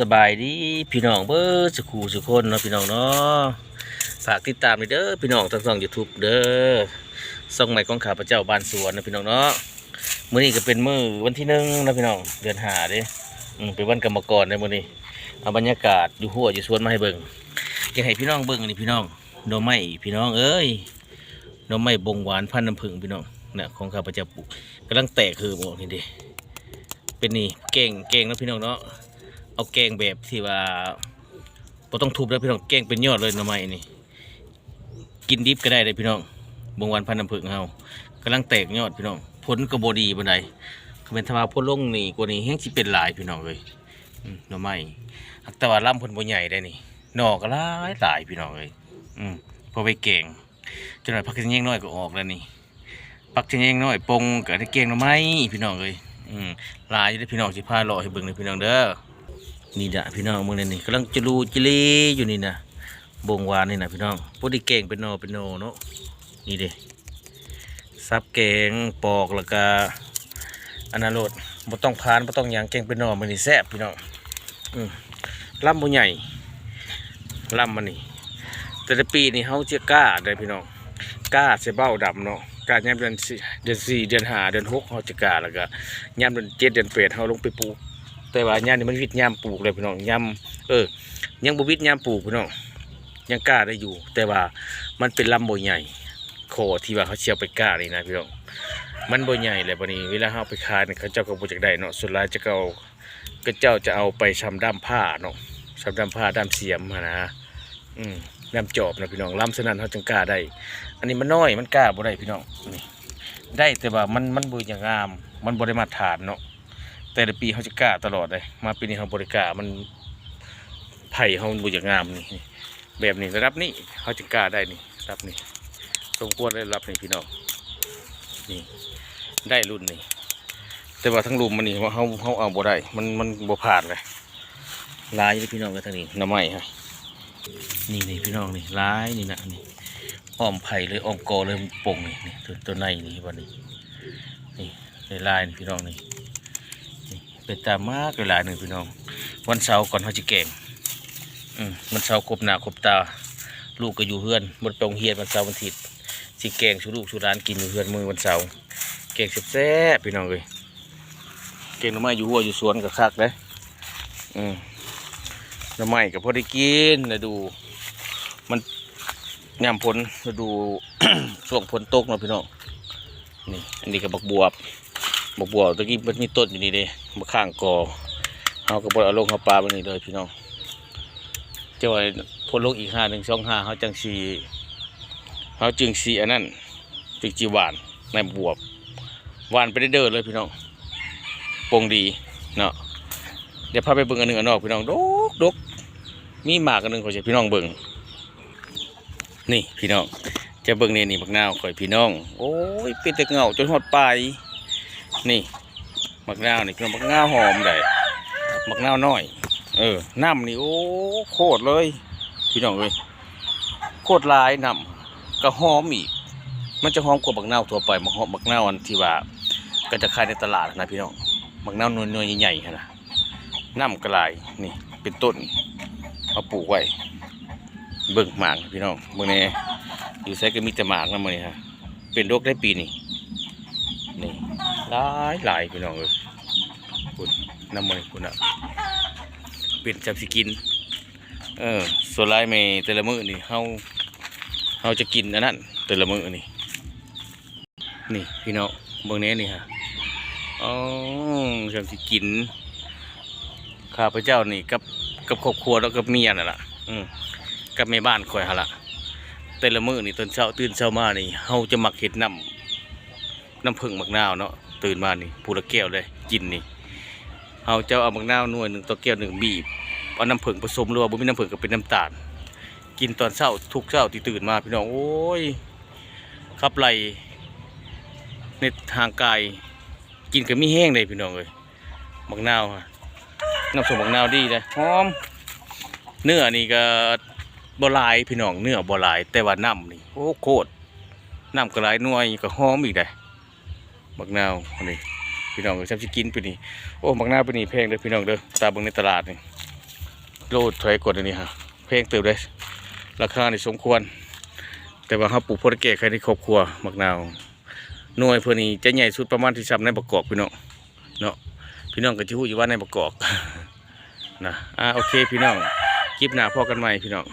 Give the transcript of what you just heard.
สบายดีพี่น้องเบิร์สุขูสุคนเนาะพี่น้องเนาะฝากติดตามเด้อพี่น้องทางช่อง YouTube เด้อช่องใหม่ของข้าพเจ้าบ้านสวนนะพี่น้องเนาะมื้อนี้ก็เป็นมื้อวันที่1นะพี่น้องเดือน5เด้เป็นวันกรรมกรในมื้อนี้เอาบรรยากาศอยู่หัวอยู่สวนมาให้เบิ่งอยากให้พี่น้องเบิ่งนี่พี่น้องดอกไม้พี่น้องเอ้ยดอกไม้บงหวานพันธุ์น้ำผึ้งพี่น้องเนี่ยของข้าพเจ้าปลูกกำลังแตกคือบอกนี่ดิเป็นนี่เก่งนะพี่น้องเนาะเอาแกงแบบที่ว่าบ่ต้องทุบแล้วพี่น้องแกงเป็นยอดเลยหน่อไม้นี่กินดิบก็ได้เลยพี่น้องบงหวานพันธุ์น้ำผึ้งเฮากำลังแตกยอดพี่น้องผลก็บ่ดีปานใดคือเป็นธรรมะพ่นลงนี่กว่านี้แห้งสิเป็นหลายพี่น้องเลยหน่อไม้แต่ว่าลำผลบ่ใหญ่ได้นี่หน่อก็หลายพี่น้องเลยพอไปแกงจนหน่อยผักชิ้นแยงน้อยก็ออกแล้วนี่ผักชิ้นแยงน้อยปงก็ได้แกงหน่อไม้พี่น้องเลยหลายอยู่ได้พี่น้องสิพาเลาะให้เบิ่งเลยพี่น้องเด้อนี่จ้ะพี่น้องเมืองนี่กำลังจะรูจิลีอยู่นี่นะบงหวานนี่นะพี่น้องพวกที่แกงเป็นโนเนาะนี่เด้ซับแกงปอกแล้วก็อันนั้นโลดบ่ต้องพานบ่ต้องหยางแกงเป็นโนมันนี่แซ่บพี่น้องลำบ่ใหญ่ลำมันนี่แต่ละปีนี่เขาจะกล้าได้พี่น้องกล้าเสเบ้าดำเนาะกล้ายามเดือน4เดือน5เดือน6เขาจะกล้าแล้วก็ยามเดือน7เดือน8เขาลงไปปลูกแต่ว่ายามนี่มันวิทย์ยามปลูกเลยพี่น้องยามยังบ่วิทย์ยามปลูกพี่น้องยังกล้าได้อยู่แต่ว่ามันเป็นลำบ่ใหญ่โคที่ว่าเขาเชี่ยวไปกล้านี่นะพี่น้องมันบ่ใหญ่เลยบัดนี้เวลาเขาไปขายเนี่ยเขาเจ้าก็บ่จักได้เนาะส่วนหลายก็เจ้าจะเอาไปชำด้ามผ้าเนาะชำด้ามผ้าด้ามเสียมนะด้ามจอบนะพี่น้องลำสนั่นเขาจึงกล้าได้อันนี้มันน้อยมันกล้าบ่ได้พี่น้องนี่ได้แต่ว่ามันบ่อย่างงามมันบ่ได้มาตรฐานเนาะแต่ละปีเขาจะกล้าตลอดเลยมาปีนี้เขาบริกล้ามันไผ่เขาบ่อย่างงามนี่แบบนี้ระดับนี้เขาจะกล้าได้นี่ระดับนี้สมควรได้รับนี่พี่น้องนี่ได้รุ่นนี่แต่ว่าทั้งลุมมันนี่ว่าเขาเอาบ่ได้มันบ่ผ่านเลยลายนี่พี่น้องกันทางนี้หน่อไม้ฮะนี่พี่น้องนี่ลายนี่นะนี่อ้อมไผ่เลยอ้อมกอเลยป่งนี่ตัวในนี่วันนี้นี่ลายนี่พี่น้องนี่เป็นตามากหลายหนึ่งพี่น้องวันเสาร์ก่อนเขาจะแกงวันเสาร์ครบหน้าครบตาลูกก็อยู่เฮือนบนตรงเฮียนวันเสาร์วันอาทิตย์สิแกงชูลูกชูร้านกินอยู่เฮือนมือวันเสาร์แกงแซ่บพี่น้องเลยแกงหน่อไม้อยู่หัวอยู่สวนกับคักเลยหน่อไม้กับพอได้กินนะดูมันยามฝนนะดู ช่วงฝนตกเนาะพี่น้องนี่อันนี้กับบักบวบตะกี้มันมีต้นอยู่นี่เด้มาข้างกอเอากระบอกเอาลงเขาปลาไปนี่เลยพี่น้องเจ้าไอ้พ่นลงอีก5 1 2 5เขาจึงสีอันนั้นจึงจีหวานในบวบหวานไปได้เดินเลยพี่น้องปงดีเนาะเดี๋ยวพาไปเบิ่งอันหนึ่งอันนอกพี่น้องดกมีหมากอันหนึ่งขอให้พี่น้องเบิ่งนี่พี่น้องจะเบิ่งนี่บักนาวขอให้พี่น้องโอ้ยเป็นแต่เงาจนหดปลายนี่มะนาวนี่คือมะนาวหอมได้มะนาวน้อยน้ำนี่โอ้โคตรเลยพี่น้องเลยโคตรลายน้ำก็หอมอีกมันจะหอมกว่ามะนาวทั่วไปมะนาวอันที่ว่าก็จะขายในตลาดนะพี่น้องมะนาวนวลใหญ่ๆนะน้ำกระไรนี่เป็นต้นเอาปลูกไว้เบิ่งหมากพี่น้องเบิ่งนี่อยู่ใช้ก็มีแต่หมากนะมื้อนี้ฮะเป็นโรคได้ปีนี่หลายพี่น้องเลยคุณน้ำมันคุณอ่ะเป็นจับสิกินส่วนลายเมย์แต่ละมื้อนี่เขาจะกินอันนั้นแต่ละมื้อนี่พี่น้องเบื้องนี้นี่ฮะจับสิกินข้าพเจ้านี่กับครอบครัวแล้วกับเมียน่ะล่ะกับแม่บ้านคอยฮะล่ะแต่ละมื้อนี่ตอนเช้าตื่นเช้ามานี่เขาจะมักเห็ดน้ำผึ้งมะนาวเนาะตื่นมานี่พูละแก้วเลยกินนี่เอาเจ้าเอามะนาวหน่วย1ต่อแก้ว1บีบเอาน้ำผึ้งผสมหรือว่าบ่มีน้ำผึ้งก็เป็นน้ำตาลกินตอนเช้าทุกเช้าที่ตื่นมาพี่น้องโอ้ยขับไหลในทางกายกินก็มีแห้งเลยพี่น้องเลยมะนาวน้ำส้มมะนาวดีเลยหอมเนื้อนี่ก็บ่หลายพี่น้องเนื้อบ่หลายแต่ว่าน้ำนี่โอ้โคตรน้ำก็หลายหน่วยก็หอมอีกเลยมะนาวนี่พี่น้องก็ชอบกินไปนี่โอ้มะนาวไปนี่แพงเลยพี่น้องเด้อตาเบิ่งในตลาดนี่ โลถอยกดอันนี้ฮะเพลงเติบได้ราคานี่สมควรแต่ว่าเขาปลูกพอได้แก้ไขในครอบครัวมักนาวหน่วยเพื่อนี้จะใหญ่สุดประมาณที่ซ้ำในประกอบพี่น้องเนาะพี่น้องก็จะรู้อยู่ว่าในประกอบนะโอเคพี่น้องคลิปหน้าพอกันใหม่พี่น้อง